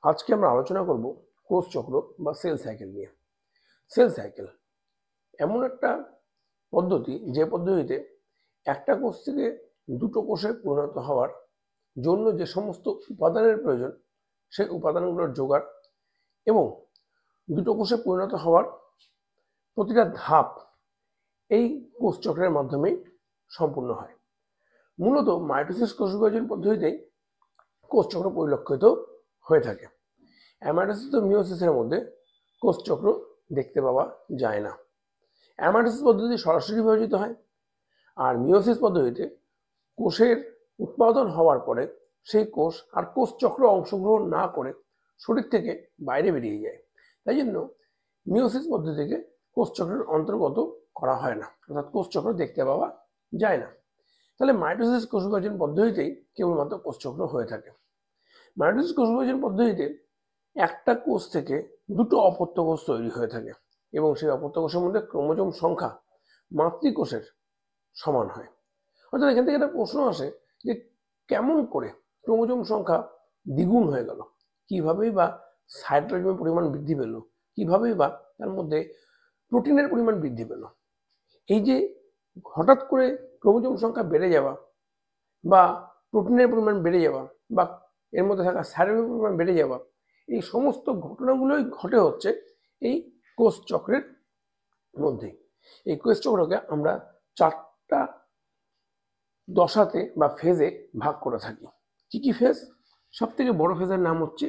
আজকে আমরা আলোচনা করব কোষ চক্র বা সেল সাইকেল নিয়ে। সেল সাইকেল এমন একটা পদ্ধতি যে পদ্ধতিতে একটা কোষ থেকে দুটো কোষে পরিণত হওয়ার জন্য যে সমস্ত উপাদানের প্রয়োজন সেই উপাদানগুলোর জোগাড় এবং দুটো কোষে পরিণত হওয়ার প্রতিটা ধাপ এই কোষ চক্রের মাধ্যমেই সম্পূর্ণ হয়। মূলত মাইটোসিস কোষ বিভাজন পদ্ধতিতেই কোষ চক্র পরিলক্ষিত হয়ে থাকে। অ্যামাইটোসিস ও মিওসিসের মধ্যে কোষ চক্র দেখতে পাওয়া যায় না। অ্যামাইটোসিস পদ্ধতি সরাসরি বিভাজিত হয়, আর মিওসিস পদ্ধতিতে কোষের উৎপাদন হওয়ার পরে সেই কোষ আর কোষ চক্র অংশগ্রহণ না করে শরীর থেকে বাইরে বেরিয়ে যায়। তাই জন্য মিওসিস পদ্ধতিকে কোষ চক্রের অন্তর্গত করা হয় না, অর্থাৎ কোষ চক্র দেখতে পাওয়া যায় না। তাহলে মাইটোসিস কোষ বিভাজন পদ্ধতিতেই কেবলমাত্র কোষ চক্র হয়ে থাকে। মাইটোসিস কোষ বিভাজন পদ্ধতিতে একটা কোষ থেকে দুটো অপত্য কোষ তৈরি হয়ে থাকে এবং সেই অপত্য কোষের মধ্যে ক্রোমোজোম সংখ্যা মাতৃকোষের সমান হয়। অর্থাৎ এখান থেকে একটা প্রশ্ন আসে যে কেমন করে ক্রোমোজোম সংখ্যা দ্বিগুণ হয়ে গেল, কিভাবেই বা সাইটোপ্লাজমের পরিমাণ বৃদ্ধি পেল, কিভাবেই বা তার মধ্যে প্রোটিনের পরিমাণ বৃদ্ধি পেল। এই যে হঠাৎ করে ক্রোমোজোম সংখ্যা বেড়ে যাওয়া বা প্রোটিনের পরিমাণ বেড়ে যাওয়া বা এর মধ্যে থাকা সাইটোপ্লাজমের পরিমাণ বেড়ে যাওয়া, এই সমস্ত ঘটনাগুলোই ঘটে হচ্ছে এই কোষ চক্রের মধ্যে। এই কোষ চক্রকে আমরা চারটা দশাতে বা ফেজে ভাগ করে থাকি। কি কি ফেজ? সব থেকে বড় ফেজের নাম হচ্ছে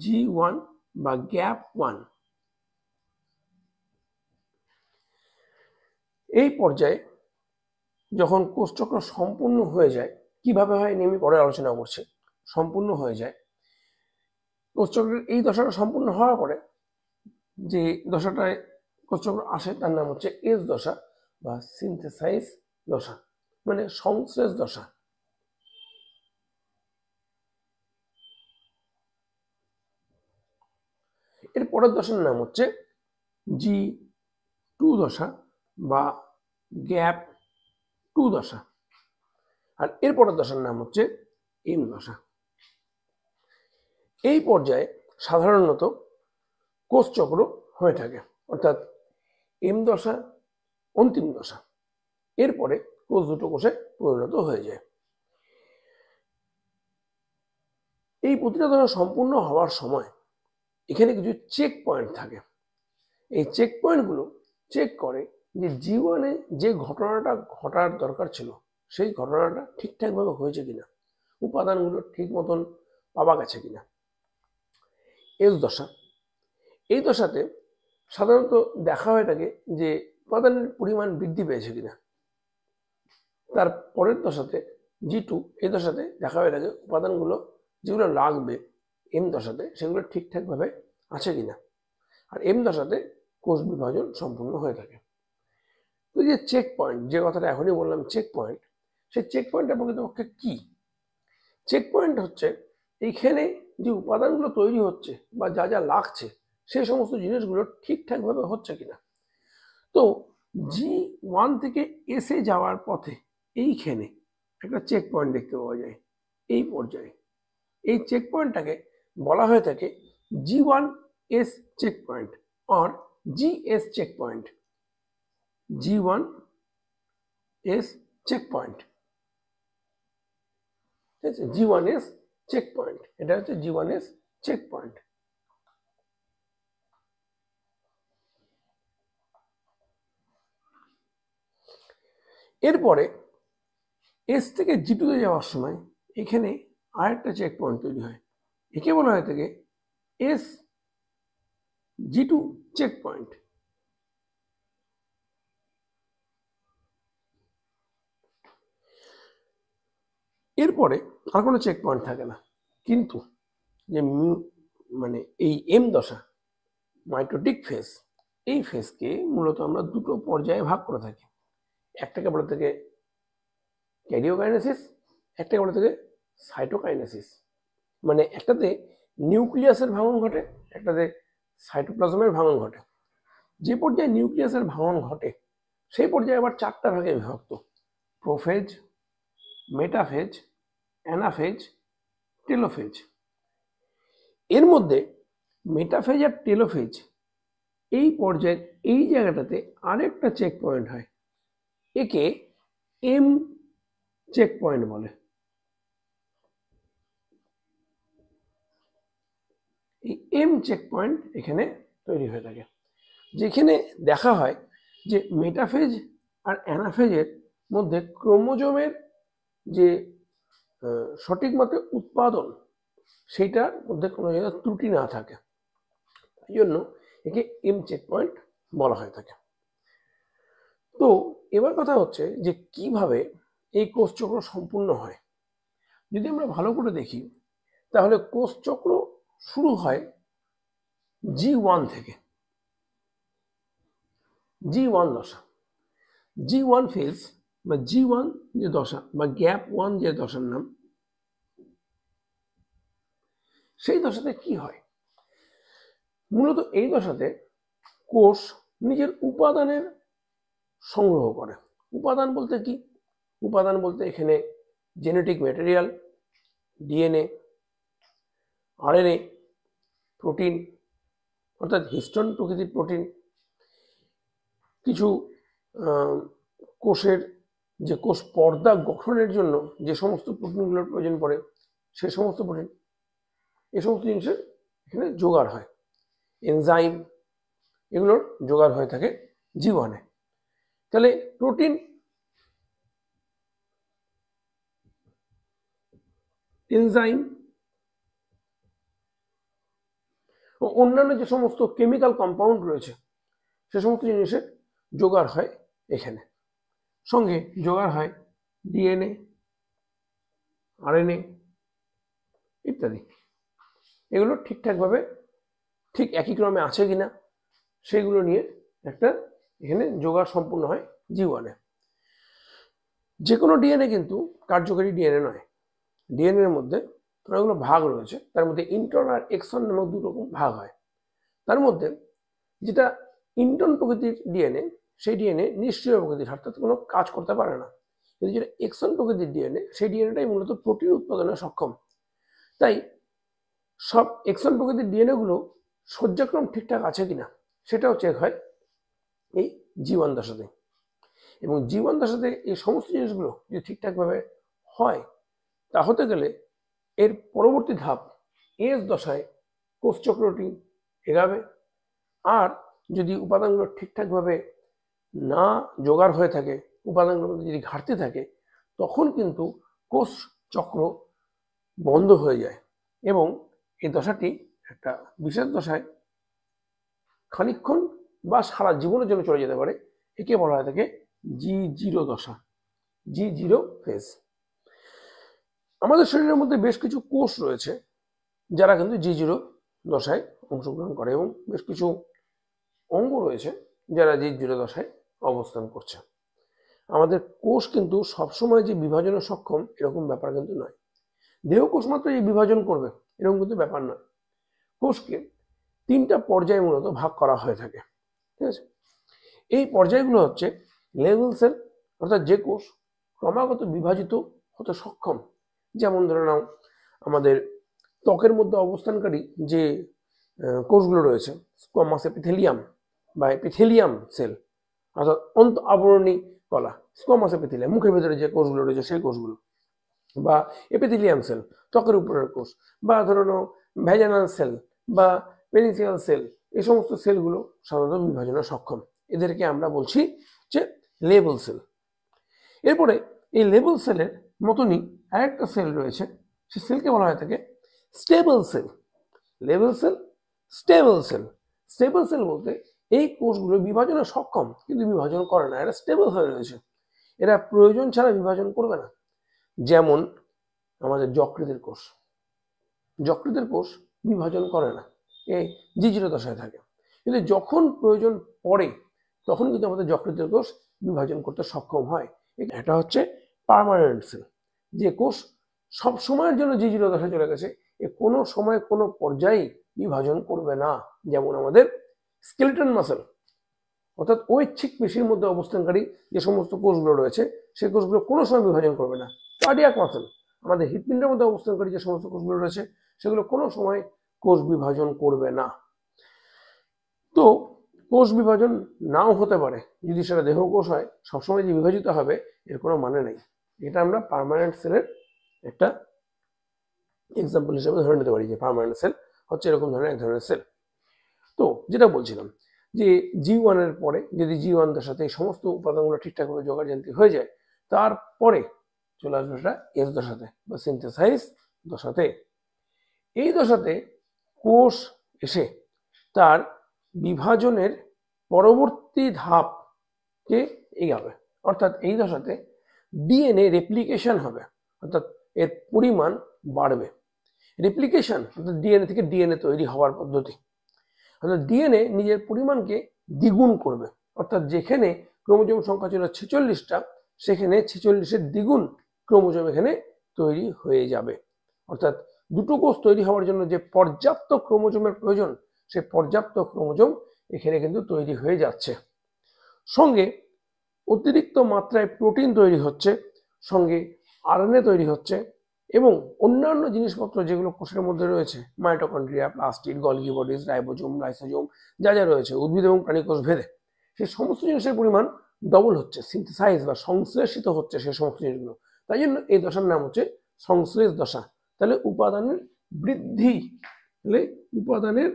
G1 বা গ্যাপ 1। এই পর্যায়ে যখন কোষ চক্র সম্পূর্ণ হয়ে যায়, কিভাবে হয় আমি পরে আলোচনা করছি, সম্পূর্ণ হয়ে যায়, কোষ চক্রের এই দশাটা সম্পূর্ণ হওয়ার পরে যে দশাটায় কোষ চক্র আসে তার নাম হচ্ছে এস দশা বা সিনথেসাইজ দশা, মানে সংশ্লেষ দশা। এর পরের দশার নাম হচ্ছে G2 দশা বা গ্যাপ 2 দশা, আর এর পরের দশার নাম হচ্ছে এম দশা। এই পর্যায়ে সাধারণত কোষ চক্র হয়ে থাকে, অর্থাৎ এম দশা অন্তিম দশা। এরপরে কোষ দুটো কোষে পরিণত হয়ে যায়। এই প্রতিটা দশা সম্পূর্ণ হওয়ার সময় এখানে কিছু চেক পয়েন্ট থাকে। এই চেক পয়েন্টগুলো চেক করে যে জীবনে যে ঘটনাটা ঘটার দরকার ছিল সেই ঘটনাটা ঠিকঠাকভাবে হয়েছে কিনা, উপাদানগুলো ঠিক মতন পাওয়া গেছে কিনা। এস দশা, এই দশাতে সাধারণত দেখা হয়ে থাকে যে উপাদানের পরিমাণ বৃদ্ধি পেয়েছে কিনা। তার পরের দশাতে G2, এই দশাতে দেখা হয়ে থাকে উপাদানগুলো যেগুলো লাগবে এম দশাতে সেগুলো ঠিকঠাকভাবে আছে কিনা। আর এম দশাতে কোষ বিভাজন সম্পূর্ণ হয়ে থাকে। তো যে চেক পয়েন্ট, যে কথাটা এখনই বললাম চেক পয়েন্ট, সেই চেক পয়েন্টটা প্রকৃতপক্ষে কি? চেক পয়েন্ট হচ্ছে এইখানে যে উপাদানগুলো তৈরি হচ্ছে বা যা যা লাগছে সেই সমস্ত জিনিসগুলো ঠিকঠাকভাবে হচ্ছে কিনা। তো G1 থেকে এসে যাওয়ার পথে এইখানে একটা চেক পয়েন্ট দেখতে পাওয়া যায় এই পর্যায়ে। এই চেক পয়েন্টটাকে বলা হয়ে থাকে G1S চেক পয়েন্ট আর GS checkpoint. G1S checkpoint, ঠিক আছে, G1S চেক পয়েন্ট, এটা হচ্ছে G1S চেক পয়েন্ট। এরপরে এস থেকে G2 তে যাওয়ার সময় এখানে আরেকটা চেক পয়েন্ট তৈরি হয়, একে বলা হয়ে থাকে এস G2 চেক পয়েন্ট। এরপরে আর কোনো চেক পয়েন্ট থাকে না, কিন্তু যে মানে এই এম দশা মাইটোটিক ফেজ, এই ফেজকে মূলত আমরা দুটো পর্যায়ে ভাগ করে থাকি। একটাকে বলে থাকে ক্যারিওকাইনেসিস, একটাকে বলে থাকে সাইটোকাইনেসিস। মানে একটাতে নিউক্লিয়াসের ভাঙন ঘটে, একটাতে সাইটোপ্লাজমের ভাঙন ঘটে। যে পর্যায়ে নিউক্লিয়াসের ভাঙন ঘটে সেই পর্যায়ে আবার চারটা ভাগে বিভক্ত: প্রোফেজ, মেটাফেজ, অ্যানাফেজ, টেলোফেজ। এর মধ্যে মেটাফেজ আর টেলোফেজ এই পর্যায়ের এই জায়গাটাতে আরেকটা চেক পয়েন্ট হয়, একে এম চেক পয়েন্ট বলে। এই এম চেক পয়েন্ট এখানে তৈরি হয়ে থাকে, যেখানে দেখা হয় যে মেটাফেজ আর অ্যানাফেজের মধ্যে ক্রোমোজোমের যে সঠিক মতে উৎপাদন সেইটার মধ্যে কোনো জায়গায় ত্রুটি না থাকে, এই জন্য একে এম চেক পয়েন্ট বলা হয়ে থাকে। তো এবার কথা হচ্ছে যে কিভাবে এই কোষচক্র সম্পূর্ণ হয়। যদি আমরা ভালো করে দেখি তাহলে কোষচক্র শুরু হয় G1 থেকে। G1 দশা, G1 ফেজ বা G1 যে দশা বা গ্যাপ 1 যে দশার নাম, সেই দশাতে কি হয়? মূলত এই দশাতে কোষ নিজের উপাদানের সংগ্রহ করে। উপাদান বলতে কি? উপাদান বলতে এখানে genetic material, DNA, RNA, protein অর্থাৎ হিস্টোন প্রকৃতির প্রোটিন, কিছু কোষের যে কোষ পর্দা গঠনের জন্য যে সমস্ত প্রোটিনগুলোর প্রয়োজন পড়ে সে সমস্ত প্রোটিন, এই সমস্ত জিনিসের এখানে জোগাড় হয়। এনজাইম এগুলোর জোগাড় হয়ে থাকে G1-এ। তাহলে প্রোটিন, এনজাইম ও অন্যান্য যে সমস্ত কেমিক্যাল কম্পাউন্ড রয়েছে সে সমস্ত জিনিসের জোগাড় হয় এখানে। সঙ্গে জোগাড় হয় ডিএনএ, আরএনএ ইত্যাদি। এগুলো ঠিকঠাকভাবে ঠিক একই ক্রমে আছে কিনা সেইগুলো নিয়ে একটা এখানে জোগাড় সম্পূর্ণ হয় G1-এ। যে কোনো ডিএনএ কিন্তু কার্যকরী ডিএনএ নয়। ডিএনএ এর মধ্যে অনেকগুলো ভাগ রয়েছে, তার মধ্যে ইন্ট্রন আর এক্সন নামক দু রকম ভাগ হয়। তার মধ্যে যেটা ইন্ট্রন প্রকৃতির ডিএনএ, সেই ডিএনএ নিষ্ক্রিয় প্রকৃতির, অর্থাৎ কোনো কাজ করতে পারে না। কিন্তু যেটা এক্সন প্রকৃতির ডিএনএ, সেই ডিএনএটাই মূলত প্রোটিন উৎপাদনে সক্ষম। তাই সব এক্সন প্রকৃতির ডিএনএ গুলো সজ্জাক্রম ঠিকঠাক আছে কিনা সেটাও চেক হয় এই G1 দশাতে। এবং G1 দশাতে এই সমস্ত জিনিসগুলো যদি ঠিকঠাকভাবে হয়, তা হতে গেলে এর পরবর্তী ধাপ এস দশায় কোষচক্রটি এগাবে। আর যদি উপাদানগুলো ঠিকঠাকভাবে না জোগাড় হয়ে থাকে, উপাদানগুলোর মধ্যে যদি ঘাটতি থাকে, তখন কিন্তু কোষ চক্র বন্ধ হয়ে যায় এবং এই দশাটি একটা বিশেষ দশায় খানিকক্ষণ বা সারা জীবনের জন্য চলে যেতে পারে। একে বলা হয় থাকে G0 দশা, G0 ফেজ। আমাদের শরীরের মধ্যে বেশ কিছু কোষ রয়েছে যারা কিন্তু G0 দশায় অংশগ্রহণ করে এবং বেশ কিছু অঙ্গ রয়েছে যারা G0 দশায় অবস্থান করছে। আমাদের কোষ কিন্তু সবসময় যে বিভাজনে সক্ষম এরকম ব্যাপার কিন্তু নয়। দেহ কোষ মাত্র যে বিভাজন করবে এরকম কিন্তু ব্যাপার নয়। কোষকে তিনটা পর্যায়ে মূলত ভাগ করা হয়ে থাকে, ঠিক আছে? এই পর্যায়গুলো হচ্ছে লেভেল সেল, অর্থাৎ যে কোষ ক্রমাগত বিভাজিত হতে সক্ষম। যেমন ধরে নাও আমাদের ত্বকের মধ্যে অবস্থানকারী যে কোষগুলো রয়েছে, স্কোয়ামাস এপিথেলিয়াম বা এপিথেলিয়াম সেল, অর্থাৎ অন্ত আবরণী কলা, স্কোয়ামাস এপিথেলিয়াম, মুখের ভেতরে যে কোষগুলো রয়েছে সেই কোষগুলো, বা এপিথেলিয়াম সেল ত্বকের উপরের কোষ, বা ধরে নাও ভ্যাজানাল সেল বা পেনিসিয়াল সেল, এই সমস্ত সেলগুলো সাধারণত বিভাজনে সক্ষম। এদেরকে আমরা বলছি যে লেভেল সেল। এরপরে এই লেভেল সেলের মতনই আরেকটা সেল রয়েছে, সেই সেলকে বলা হয়ে থাকে স্টেবল সেল। লেভেল cell, stable cell. Stable cell বলতে এই কোষগুলো বিভাজনে সক্ষম কিন্তু বিভাজন করে না, এরা স্টেবল হয়ে রয়েছে, এরা প্রয়োজন ছাড়া বিভাজন করবে না। যেমন আমাদের যকৃতের কোষ, যকৃতের কোষ বিভাজন করে না, এই G0 দশায় থাকে। কিন্তু যখন প্রয়োজন পড়ে তখন কিন্তু আমাদের যকৃতের কোষ বিভাজন করতে সক্ষম হয়। এটা হচ্ছে পার্মানেন্ট সেল, যে কোষ সব সময়ের জন্য G0 দশায় চলে গেছে, এ কোনো সময় কোনো পর্যায়ে বিভাজন করবে না। যেমন আমাদের স্কেলিটন মাসল, অর্থাৎ ঐচ্ছিক পেশির মধ্যে অবস্থানকারী যে সমস্ত কোষগুলো রয়েছে সেই কোষগুলো কোনো সময় বিভাজন করবে না। কার্ডিয়াক মাসল, আমাদের হৃৎপিণ্ডের মধ্যে অবস্থানকারী যে সমস্ত কোষগুলো রয়েছে সেগুলো কোনো সময় কোষ বিভাজন করবে না। তো কোষ বিভাজন নাও হতে পারে, যদি সেটা দেহকোষ হয়, সবসময় যে বিভাজিত হবে এর কোনো মানে নেই। এটা আমরা পার্মানেন্ট সেলের একটা এক্সাম্পল হিসেবে ধরে নিতে পারি যে পার্মানেন্ট সেল হচ্ছে এরকম ধরনের এক ধরনের সেল। তো যেটা বলছিলাম যে G1 এর পরে যদি G1 দশাতে এই সমস্ত উপাদানগুলো ঠিকঠাকভাবে যোগাযোগ হয়ে যায়, তারপরে চলে আসবে সেটা S দশাতে বা সিনথেসাইজ দশাতে। এই দশাতে কোষ এসে তার বিভাজনের পরবর্তী ধাপকে এগাবে, অর্থাৎ এই দশাতে ডিএনএ রেপ্লিকেশন হবে, অর্থাৎ এর পরিমাণ বাড়বে। রেপ্লিকেশন অর্থাৎ ডিএনএ থেকে ডিএনএ তৈরি হওয়ার পদ্ধতি, অর্থাৎ ডিএনএ নিজের পরিমাণকে দ্বিগুণ করবে, অর্থাৎ যেখানে ক্রোমোজোম সংখ্যা ছিল 46টা, সেখানে 46-এর দ্বিগুণ ক্রোমোজোম এখানে তৈরি হয়ে যাবে। অর্থাৎ দুটো কোষ তৈরি হওয়ার জন্য যে পর্যাপ্ত ক্রোমোজোমের প্রয়োজন, সেই পর্যাপ্ত ক্রোমোজোম এখানে কিন্তু তৈরি হয়ে যাচ্ছে। সঙ্গে অতিরিক্ত মাত্রায় প্রোটিন তৈরি হচ্ছে, সঙ্গে আরএনএ তৈরি হচ্ছে, এবং অন্যান্য জিনিসপত্র যেগুলো কোষের মধ্যে রয়েছে, mitochondria, plastid, Golgi bodies, ribosome, lysosome, যা যা রয়েছে উদ্ভিদ এবং প্রাণী কোষ ভেদে, সেই সমস্ত জিনিসের পরিমাণ ডবল হচ্ছে, সিনথেসাইজ বা সংশ্লেষিত হচ্ছে সেই সমস্ত জিনিসগুলো। তাই জন্য এই দশার নাম হচ্ছে সংশ্লেষ দশা। তাহলে উপাদানের বৃদ্ধি, তাহলে উপাদানের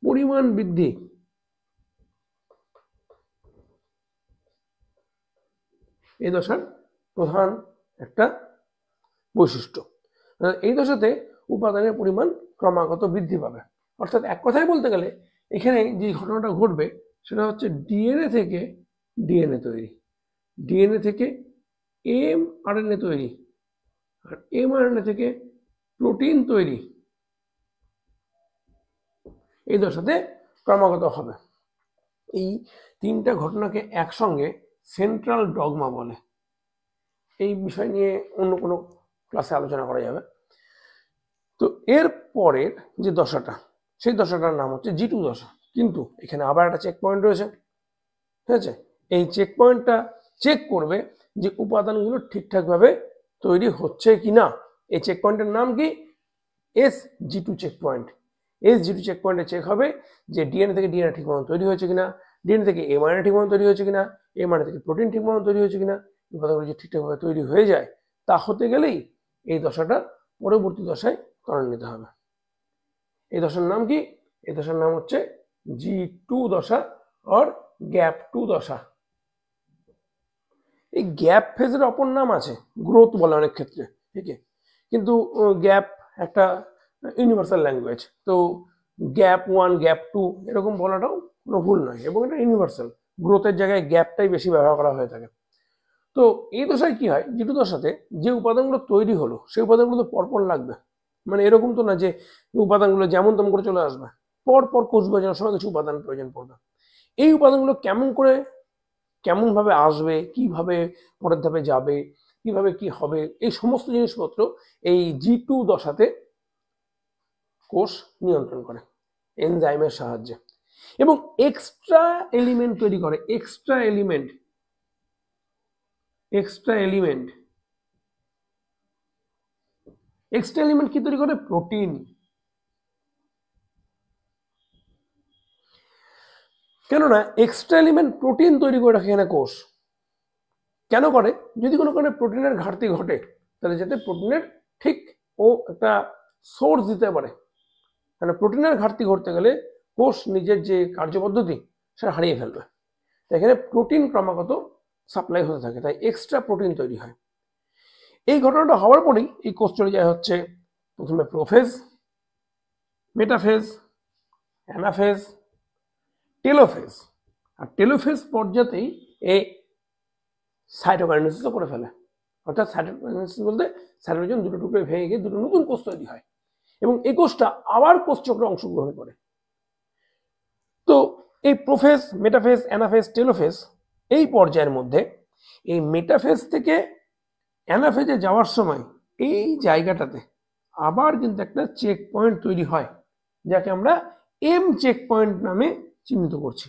পরিমাণ বৃদ্ধি, এই দশার প্রধান একটা বৈশিষ্ট্য। এই দশাতে উপাদানের পরিমাণ ক্রমাগত বৃদ্ধি পাবে। অর্থাৎ এক কথায় বলতে গেলে এখানে যে ঘটনাটা ঘটবে সেটা হচ্ছে ডিএনএ থেকে ডিএনএ তৈরি, ডিএনএ থেকে এমআরএনএ তৈরি, আর এমআরএনএ থেকে প্রোটিন তৈরি, এই দশাতে ক্রমাগত হবে। এই তিনটা ঘটনাকে একসঙ্গে সেন্ট্রাল ডগমা বলে। এই বিষয় নিয়ে অন্য কোনো ক্লাসে আলোচনা করা যাবে। তো এর পরের যে দশাটা, সেই দশাটার নাম হচ্ছে G2 দশা। কিন্তু এখানে আবার একটা চেক পয়েন্ট রয়েছে, ঠিক আছে? এই চেক পয়েন্টটা চেক করবে যে উপাদানগুলো ঠিকঠাকভাবে তৈরি হচ্ছে কিনা। এই চেক পয়েন্টের নাম কি? SG2 checkpoint. SG2 চেক পয়েন্টে চেক হবে যে ডিএনএ থেকে ডিএনএ ঠিক মতো তৈরি হয়েছে কিনা, ডিএনএ থেকে এমআরএনএ ঠিক মতো তৈরি হয়েছে কিনা, এমআরএনএ থেকে প্রোটিন ঠিক মতো তৈরি হয়েছে কিনা। উপাদানগুলো যদি ঠিকঠাকভাবে তৈরি হয়ে যায়, তা হতে গেলেই এই দশাটা পরবর্তী দশায় ত্বরান্বিত হবে। এই দশার নাম কি? এই দশার নাম হচ্ছে G2 দশা আর গ্যাপ 2 দশা। এই গ্যাপ ফেজের অপর নাম আছে গ্রোথ বলে অনেক ক্ষেত্রে, ঠিক আছে? কিন্তু গ্যাপ একটা ইউনিভার্সাল ল্যাঙ্গুয়েজ, তো গ্যাপ 1 গ্যাপ 2 এরকম বলাটাও কোনো ভুল নয়, এবং এটা ইউনিভার্সাল। গ্রোথের জায়গায় গ্যাপটাই বেশি ব্যবহার করা হয়ে থাকে। তো এই দশায় কি হয়, G2 দশাতে যে উপাদানগুলো তৈরি হলো সেই উপাদানগুলো তো পরপর লাগবে। মানে এরকম তো না যে উপাদানগুলো যেমন তেমন করে চলে আসবে, পরপর কোষ বিভাজনের সময় কিছু উপাদান প্রয়োজন পড়বে। এই উপাদানগুলো কেমন ভাবে আসবে, কিভাবে পরের ধাপে যাবে, কিভাবে কি হবে, এই সমস্ত জিনিসপত্র এই G2 দশাতে কোষ নিয়ন্ত্রণ করে এনজাইমের সাহায্যে, এবং এক্সট্রা এলিমেন্ট তৈরি করে। এক্সট্রা এলিমেন্ট কি তৈরি করে? প্রোটিন। কেননা এক্সট্রা এলিমেন্ট প্রোটিন তৈরি করে রাখে এখানে কোষ। কেন করে? যদি কোনো কারণে প্রোটিনের ঘাটতি ঘটে, তাহলে যাতে প্রোটিনের ঠিক ও একটা সোর্স দিতে পারে। মানে প্রোটিনের ঘাটতি ঘটতে গেলে কোষ নিজের যে কার্যপদ্ধতি সেটা হারিয়ে ফেলবে। এখানে প্রোটিন ক্রমাগত সাপ্লাই হতে থাকে, তাই এক্সট্রা প্রোটিন তৈরি হয়। এই ঘটনাটা হওয়ার পরেই এই কোষ চলে যায় হচ্ছে প্রথমে প্রোফেজ, মেটাফেজ, অ্যানাফেজ, টেলোফেজ। আর টেলোফেজ পর্যাতেই এই সাইটোকাইনেসিসও করে ফেলে। অর্থাৎ সাইটোকাইনেসিস বলতে সাইটোজেন দুটো টুকরো ভেঙে গিয়ে দুটো নতুন কোষ তৈরি হয়, এবং এই কোষটা আবার কোষ চক্রে অংশগ্রহণ করে। তো এই প্রোফেজ, মেটাফেজ, অ্যানাফেজ, টেলোফেজ এই পর্যায়ের মধ্যে এই মেটাফেজ থেকে অ্যানাফেজে যাওয়ার সময় এই জায়গাটাতে আবার কিন্তু একটা চেক পয়েন্ট তৈরি হয়, যাকে আমরা এম চেক পয়েন্ট নামে চিহ্নিত করছি।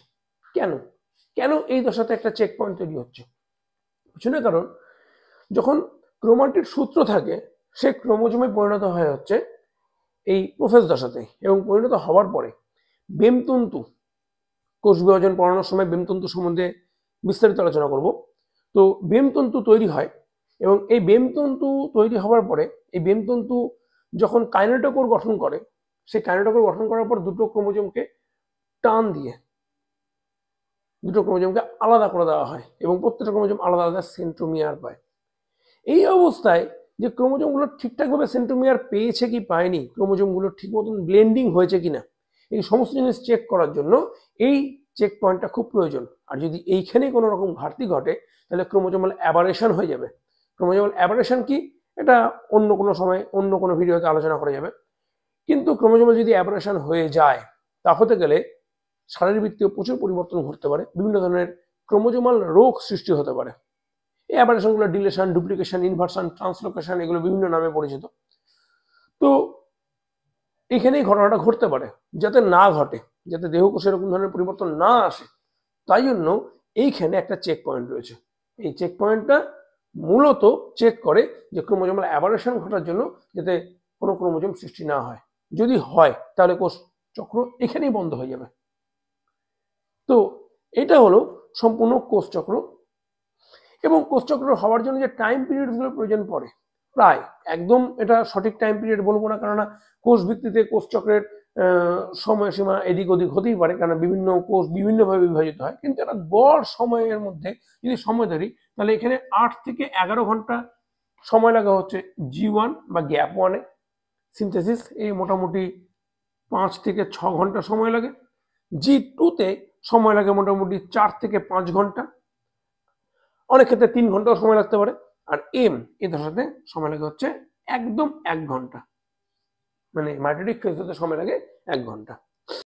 কেন এই দশাতে একটা চেক পয়েন্ট তৈরি হচ্ছে? পিছনে কারণ, যখন ক্রোমাটিড সূত্র থাকে সে ক্রোমোজোমে পরিণত হয় হচ্ছে এই প্রোফেজ দশাতে, এবং পরিণত হওয়ার পরে বেমতন্তু, কোষ বিভাজন পড়ানোর সময় বেমতন্তু সম্বন্ধে বিস্তারিত আলোচনা করব। তো বেমতন্তু তৈরি হয়, এবং এই বেমতন্তু তৈরি হওয়ার পরে এই বেমতন্তু যখন কাইনেটোকোর গঠন করে, সেই কাইনেটোকোর গঠন করার পর দুটো ক্রোমোজোমকে টান দিয়ে দুটো ক্রোমোজোমকে আলাদা করে দেওয়া হয়, এবং প্রত্যেকটা ক্রোমোজোম আলাদা আলাদা সেন্ট্রোমিয়ার পায়। এই অবস্থায় যে ক্রোমোজোমগুলো ঠিকঠাকভাবে সেন্ট্রোমিয়ার পেয়েছে কি পায়নি, ক্রোমোজোমগুলো ঠিক মতন ব্লেন্ডিং হয়েছে কিনা, এই সমস্ত জিনিস চেক করার জন্য এই চেক পয়েন্টটা খুব প্রয়োজন। আর যদি এইখানে কোনো রকম ঘাটতি ঘটে তাহলে ক্রোমোজোমাল অ্যাবারেশন হয়ে যাবে। ক্রোমোজোমাল অ্যাবারেশন কি, এটা অন্য কোনো সময় অন্য কোনো ভিডিওতে আলোচনা করা যাবে। কিন্তু ক্রোমোজোমাল যদি অ্যাবারেশন হয়ে যায়, তা হতে গেলে শারীরবৃত্তীয় প্রচুর পরিবর্তন ঘটতে পারে, বিভিন্ন ধরনের ক্রোমোজোমাল রোগ সৃষ্টি হতে পারে। এই অ্যাবারেশনগুলো ডিলেশন, ডুপ্লিকেশন, ইনভার্সন, ট্রান্সলোকেশন, এগুলো বিভিন্ন নামে পরিচিত। তো এখানেই ঘটনাটা ঘটতে পারে, যাতে না ঘটে, যাতে দেহকোষে এরকম ধরনের পরিবর্তন না আসে, তাই জন্য এইখানে একটা চেক পয়েন্ট রয়েছে। এই চেক পয়েন্টটা মূলত চেক করে যে ক্রোমোজোমাল অ্যাবারেশন ঘটার জন্য যাতে কোনো ক্রোমোজোম সৃষ্টি না হয়। যদি হয় তাহলে কোষ চক্র এখানেই বন্ধ হয়ে যাবে। তো এটা হলো সম্পূর্ণ কোষ চক্র। এবং কোষ চক্র হওয়ার জন্য যে টাইম পিরিয়ডগুলো প্রয়োজন পড়ে, প্রায় একদম এটা সঠিক টাইম পিরিয়ড বলবো না, কেননা কোষ ভিত্তিতে কোষ চক্রের সময়সীমা এদিক ওদিক হতেই পারে, কারণ বিভিন্ন কোষ বিভিন্নভাবে বিভাজিত হয়। কিন্তু একটা গড় সময়ের মধ্যে যদি সময় ধরি, তাহলে এখানে 8 থেকে 11 ঘন্টা সময় লাগা হচ্ছে G1 বা গ্যাপ 1-এ সিনথেসিস, এই মোটামুটি 5 থেকে 6 ঘন্টা সময় লাগে। G2-তে সময় লাগে মোটামুটি 4 থেকে 5 ঘন্টা, অনেক ক্ষেত্রে 3 ঘন্টাও সময় লাগতে পারে। আর এই দশাতে সময় লাগে হচ্ছে একদম 1 ঘন্টা, মানে মাইটোটিক ফেজ হতে সময় লাগে 1 ঘন্টা।